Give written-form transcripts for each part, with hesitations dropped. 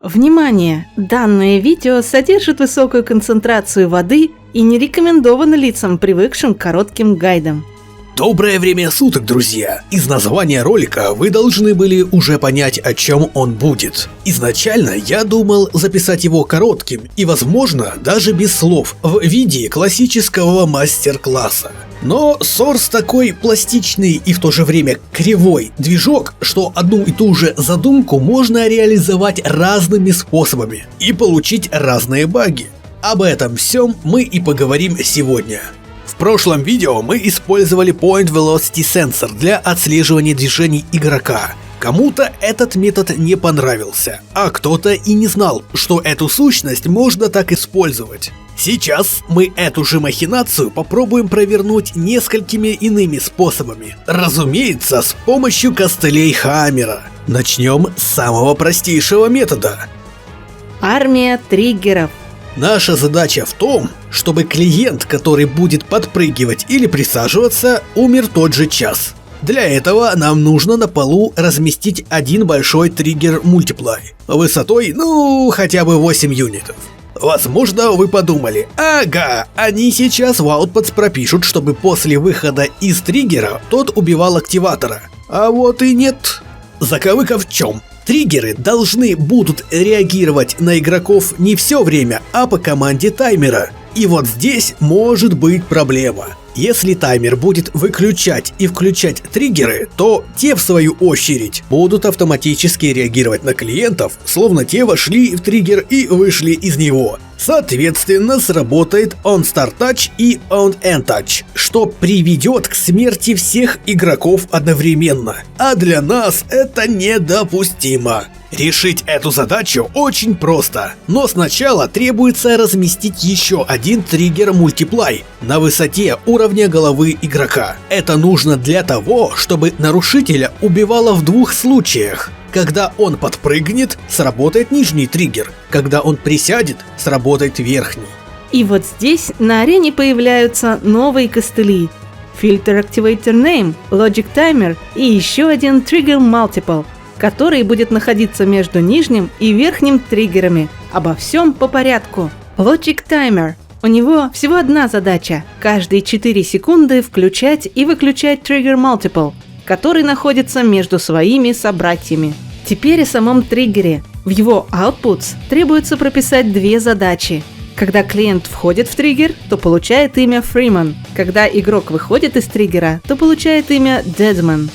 Внимание! Данное видео содержит высокую концентрацию воды и не рекомендовано лицам, привыкшим к коротким гайдам. Доброе время суток, друзья! Из названия ролика вы должны были уже понять, о чем он будет. Изначально я думал записать его коротким и, возможно, даже без слов, в виде классического мастер-класса. Но Source такой пластичный и в то же время кривой движок, что одну и ту же задумку можно реализовать разными способами и получить разные баги. Об этом всем мы и поговорим сегодня. В прошлом видео мы использовали Point Velocity Sensor для отслеживания движений игрока. Кому-то этот метод не понравился, а кто-то и не знал, что эту сущность можно так использовать. Сейчас мы эту же махинацию попробуем провернуть несколькими иными способами. Разумеется, с помощью костылей Хаммера. Начнем с самого простейшего метода. Армия триггеров. Наша задача в том, чтобы клиент, который будет подпрыгивать или присаживаться, умер тот же час. Для этого нам нужно на полу разместить один большой триггер Multiply, высотой, хотя бы 8 юнитов. Возможно, вы подумали, ага, они сейчас в Outputs пропишут, чтобы после выхода из триггера тот убивал активатора. А вот и нет. Заковыка в чем? Триггеры должны будут реагировать на игроков не все время, а по команде таймера. И вот здесь может быть проблема. Если таймер будет выключать и включать триггеры, то те в свою очередь будут автоматически реагировать на клиентов, словно те вошли в триггер и вышли из него. Соответственно, сработает On-Start Touch и On-End Touch, что приведет к смерти всех игроков одновременно. А для нас это недопустимо. Решить эту задачу очень просто, но сначала требуется разместить еще один триггер Multiply на высоте уровня головы игрока. Это нужно для того, чтобы нарушителя убивало в двух случаях. Когда он подпрыгнет, сработает нижний триггер, когда он присядет, сработает верхний. И вот здесь на арене появляются новые костыли. Filter Activator Name, Logic Timer и еще один Trigger Multiple, который будет находиться между нижним и верхним триггерами. Обо всем по порядку. Logic Timer. У него всего одна задача – каждые 4 секунды включать и выключать Trigger Multiple, который находится между своими собратьями. Теперь о самом триггере. В его Outputs требуется прописать две задачи. Когда клиент входит в триггер, то получает имя Freeman. Когда игрок выходит из триггера, то получает имя Deadman.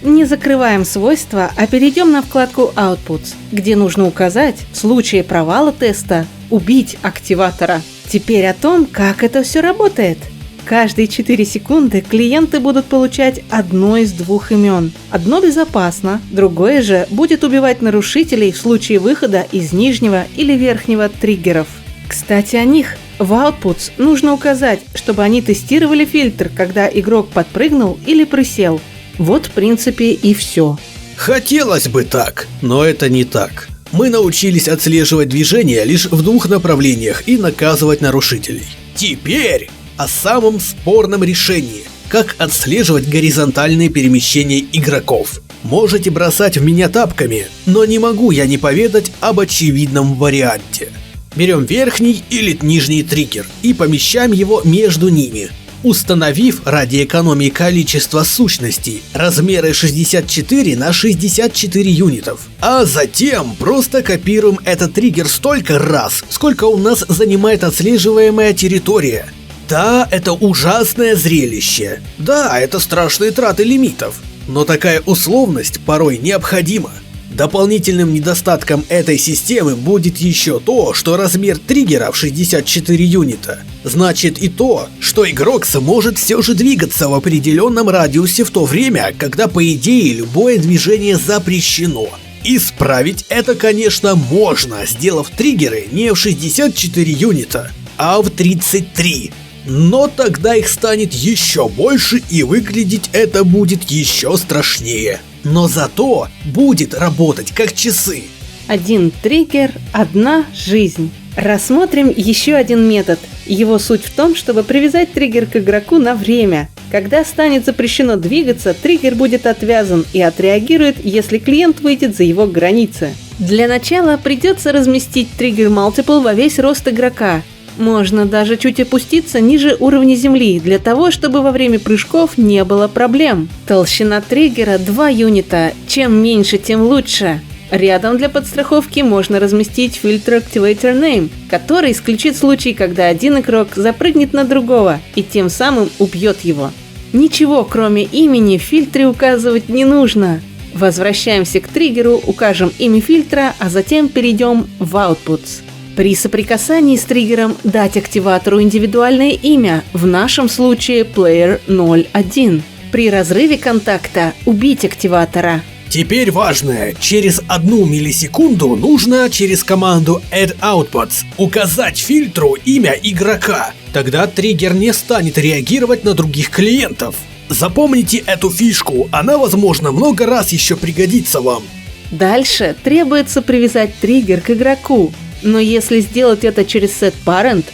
Не закрываем свойства, а перейдем на вкладку Outputs, где нужно указать, в случае провала теста, убить активатора. Теперь о том, как это все работает. Каждые 4 секунды клиенты будут получать одно из двух имен. Одно безопасно, другое же будет убивать нарушителей в случае выхода из нижнего или верхнего триггеров. Кстати, о них. В Outputs нужно указать, чтобы они тестировали фильтр, когда игрок подпрыгнул или присел. Вот в принципе и все. Хотелось бы так, но это не так. Мы научились отслеживать движения лишь в двух направлениях и наказывать нарушителей. Теперь о самом спорном решении. Как отслеживать горизонтальные перемещения игроков. Можете бросать в меня тапками, но не могу я не поведать об очевидном варианте. Берем верхний или нижний триггер и помещаем его между ними, установив ради экономии количества сущностей размеры 64 на 64 юнитов. А затем просто копируем этот триггер столько раз, сколько у нас занимает отслеживаемая территория. Да, это ужасное зрелище. Да, это страшные траты лимитов. Но такая условность порой необходима. Дополнительным недостатком этой системы будет еще то, что размер триггера в 64 юнита. Значит и то, что игрок сможет все же двигаться в определенном радиусе в то время, когда по идее любое движение запрещено. Исправить это, конечно, можно, сделав триггеры не в 64 юнита, а в 33. Но тогда их станет еще больше и выглядеть это будет еще страшнее. Но зато будет работать как часы. Один триггер, одна жизнь. Рассмотрим еще один метод. Его суть в том, чтобы привязать триггер к игроку на время. Когда станет запрещено двигаться, триггер будет отвязан и отреагирует, если клиент выйдет за его границы. Для начала придется разместить триггер Multiple во весь рост игрока. Можно даже чуть опуститься ниже уровня земли, для того, чтобы во время прыжков не было проблем. Толщина триггера 2 юнита, чем меньше, тем лучше. Рядом для подстраховки можно разместить Filter Activator Name, который исключит случай, когда один игрок запрыгнет на другого и тем самым убьет его. Ничего, кроме имени, в фильтре указывать не нужно. Возвращаемся к триггеру, укажем имя фильтра, а затем перейдем в Outputs. При соприкасании с триггером дать активатору индивидуальное имя, в нашем случае Player 01. При разрыве контакта убить активатора. Теперь важное, через 1 миллисекунду нужно через команду Add Outputs указать фильтру имя игрока. Тогда триггер не станет реагировать на других клиентов. Запомните эту фишку, она, возможно, много раз еще пригодится вам. Дальше требуется привязать триггер к игроку, но если сделать это через setParent,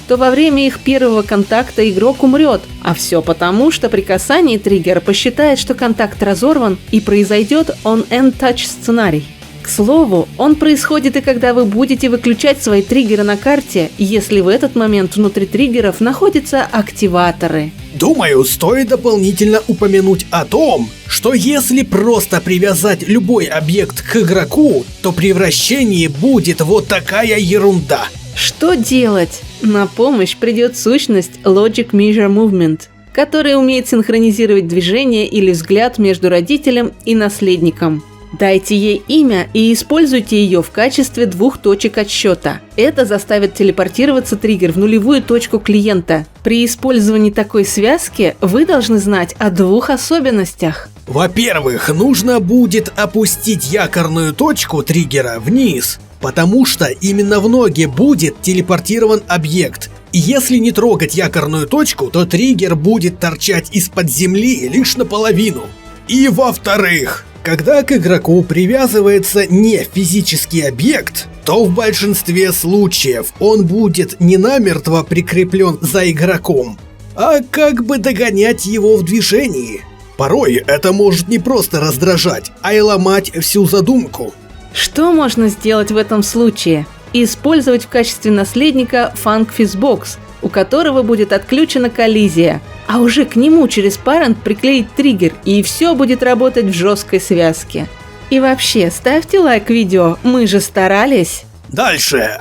то во время их первого контакта игрок умрет, а все потому, что при касании триггер посчитает, что контакт разорван и произойдет on-end touch сценарий. К слову, он происходит и когда вы будете выключать свои триггеры на карте, если в этот момент внутри триггеров находятся активаторы. Думаю, стоит дополнительно упомянуть о том, что если просто привязать любой объект к игроку, то при вращении будет вот такая ерунда. Что делать? На помощь придет сущность Logic Measure Movement, которая умеет синхронизировать движение или взгляд между родителем и наследником. Дайте ей имя и используйте ее в качестве 2 точек отсчета. Это заставит телепортироваться триггер в нулевую точку клиента. При использовании такой связки вы должны знать о 2 особенностях. Во-первых, нужно будет опустить якорную точку триггера вниз, потому что именно в ноге будет телепортирован объект. И если не трогать якорную точку, то триггер будет торчать из-под земли лишь наполовину. И во-вторых, когда к игроку привязывается не физический объект, то в большинстве случаев он будет не намертво прикреплен за игроком, а как бы догонять его в движении. Порой это может не просто раздражать, а и ломать всю задумку. Что можно сделать в этом случае? Использовать в качестве наследника Funk Fizzbox, у которого будет отключена коллизия, а уже к нему через Parent приклеить триггер, и все будет работать в жесткой связке. И вообще, ставьте лайк видео, мы же старались. Дальше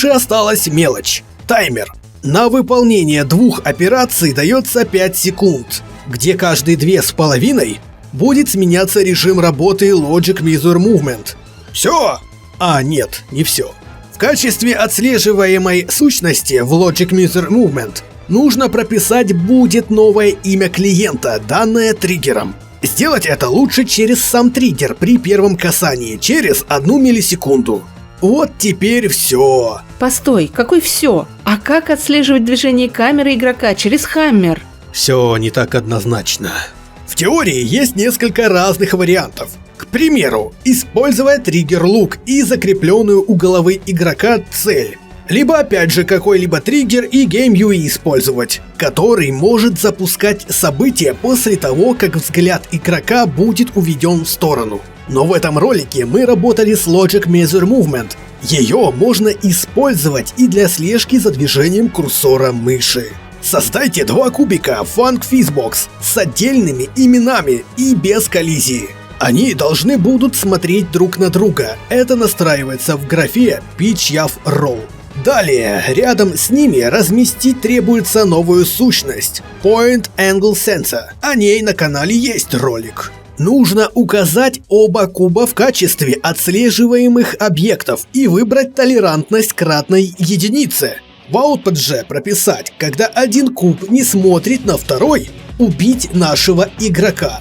осталась мелочь. Таймер. На выполнение 2 операций дается 5 секунд, где каждые 2,5 будет сменяться режим работы Logic Measure Movement. Все? А нет, не все. В качестве отслеживаемой сущности в Logic Measure Movement нужно прописать будет новое имя клиента, данное триггером. Сделать это лучше через сам триггер при первом касании, через 1 миллисекунду. Вот теперь все. Постой, какой все? А как отслеживать движение камеры игрока через Hammer? Все не так однозначно. В теории есть несколько разных вариантов. К примеру, используя триггер лук и закрепленную у головы игрока цель. Либо опять же какой-либо триггер и Game UI использовать, который может запускать события после того, как взгляд игрока будет уведен в сторону. Но в этом ролике мы работали с Logic Measure Movement. Ее можно использовать и для слежки за движением курсора мыши. Создайте 2 кубика Funk Fizzbox с отдельными именами и без коллизии. Они должны будут смотреть друг на друга. Это настраивается в графе Pitch Yav Roll. Далее, рядом с ними разместить требуется новую сущность Point Angle Sensor. О ней на канале есть ролик. Нужно указать оба куба в качестве отслеживаемых объектов и выбрать толерантность кратной единице. В Output же прописать, когда один куб не смотрит на второй, убить нашего игрока.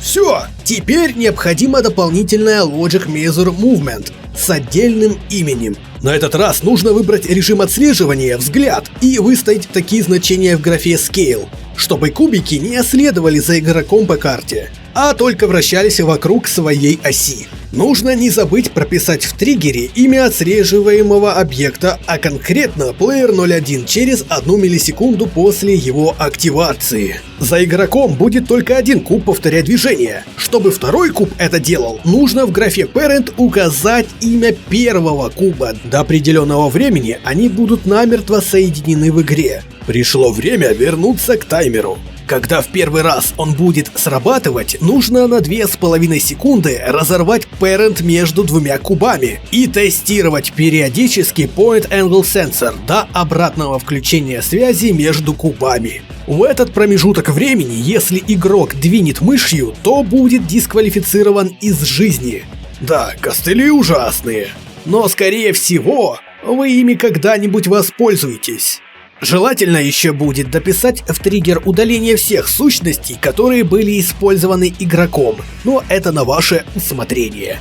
Все, теперь необходима дополнительная Logic Measure Movement с отдельным именем. На этот раз нужно выбрать режим отслеживания взгляд и выставить такие значения в графе Scale, чтобы кубики не следовали за игроком по карте, а только вращались вокруг своей оси. Нужно не забыть прописать в триггере имя отслеживаемого объекта, а конкретно Player 01 через 1 миллисекунду после его активации. За игроком будет только один куб повторять движение. Чтобы второй куб это делал, нужно в графе Parent указать имя первого куба. До определенного времени они будут намертво соединены в игре. Пришло время вернуться к таймеру. Когда в первый раз он будет срабатывать, нужно на 2,5 секунды разорвать Parent между двумя кубами и тестировать периодически Point Angle Sensor до обратного включения связи между кубами. В этот промежуток времени, если игрок двинет мышью, то будет дисквалифицирован из жизни. Да, костыли ужасные, но скорее всего вы ими когда-нибудь воспользуетесь. Желательно еще будет дописать в триггер удаление всех сущностей, которые были использованы игроком, но это на ваше усмотрение.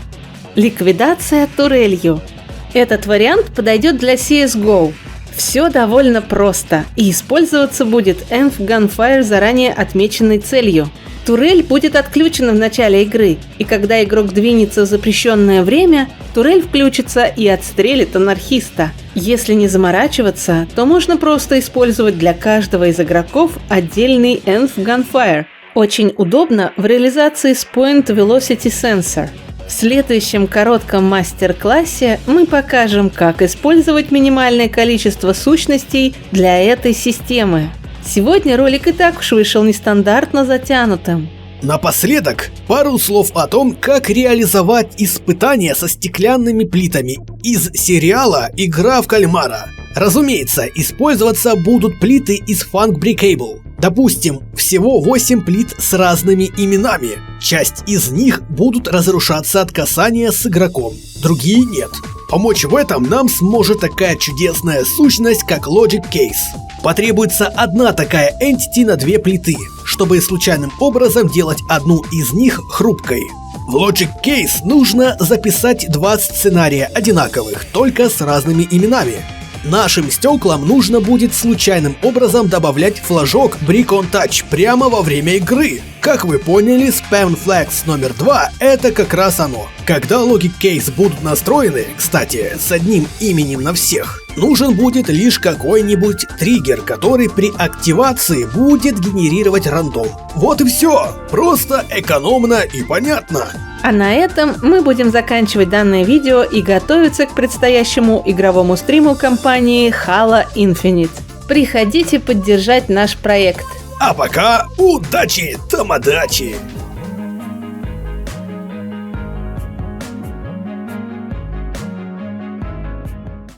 Ликвидация турелью. Этот вариант подойдет для CSGO. Все довольно просто, и использоваться будет Env Gunfire заранее отмеченной целью. Турель будет отключена в начале игры, и когда игрок двинется в запрещенное время, турель включится и отстрелит анархиста. Если не заморачиваться, то можно просто использовать для каждого из игроков отдельный Env Gunfire. Очень удобно в реализации с Point Velocity Sensor. В следующем коротком мастер-классе мы покажем, как использовать минимальное количество сущностей для этой системы. Сегодня ролик и так уж вышел нестандартно затянутым. Напоследок, пару слов о том, как реализовать испытания со стеклянными плитами из сериала «Игра в кальмара». Разумеется, использоваться будут плиты из Funk Breakable. Допустим, всего 8 плит с разными именами. Часть из них будут разрушаться от касания с игроком, другие нет. Помочь в этом нам сможет такая чудесная сущность, как Logic Case. Потребуется одна такая entity на 2 плиты, чтобы случайным образом делать одну из них хрупкой. В Logic Case нужно записать 2 сценария одинаковых, только с разными именами. Нашим стеклам нужно будет случайным образом добавлять флажок Brick on Touch прямо во время игры. Как вы поняли, Spam Flags номер 2 это как раз оно. Когда Logic Case будут настроены, кстати, с одним именем на всех, нужен будет лишь какой-нибудь триггер, который при активации будет генерировать рандом. Вот и все. Просто, экономно и понятно. А на этом мы будем заканчивать данное видео и готовиться к предстоящему игровому стриму компании Halo Infinite. Приходите поддержать наш проект. А пока удачи, тамадачи!